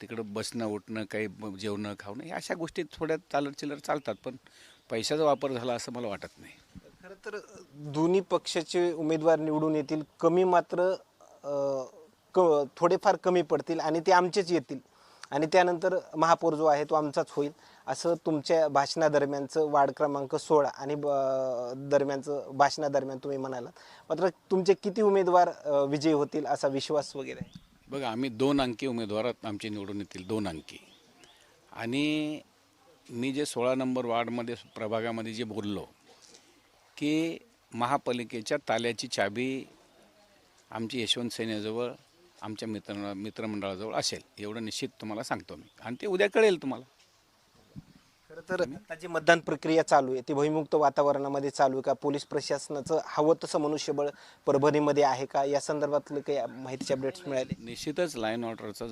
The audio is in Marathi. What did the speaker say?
तिकडं बसणं उठणं काही जेवणं खावणं ह्या अशा गोष्टी थोड्या चालत चिलर चालतात, पण पैशाचा वापर झाला असं मला वाटत नाही. खरं तर दोन्ही पक्षाचे उमेदवार निवडून येतील, कमी मात्र थोडेफार कमी पडतील आणि ते आमचेच येतील आणि त्यानंतर महापौर जो आहे तो आमचाच होईल, असं तुमच्या भाषणादरम्यानचं वार्ड क्रमांक 16 आणि दरम्यानचं भाषणादरम्यान तुम्ही म्हणालात. मात्र तुमचे किती उमेदवार विजयी होतील असा विश्वास वगैरे आहे? बघा, आम्ही 2 अंकी उमेदवार आमचे निवडून येतील, 2 अंकी. आणि मी जे 16 नंबर वार्डमध्ये प्रभागामध्ये जे बोललो की महापालिकेच्या ताल्याची चाबी आमची यशवंत सेनेजवळ आमच्या मित्रमंडळाजवळ असेल, एवढं निश्चित तुम्हाला सांगतो मी, आणि ते उद्या कळेल तुम्हाला. खरं तर आता जी मतदान प्रक्रिया चालू आहे ती भयमुक्त वातावरणामध्ये चालू आहे का? पोलीस प्रशासनाचं हवं तसं मनुष्यबळ परभणीमध्ये आहे का? या संदर्भातलं काही माहितीचे अपडेट्स मिळाले? निश्चितच लाईन ऑर्डरचा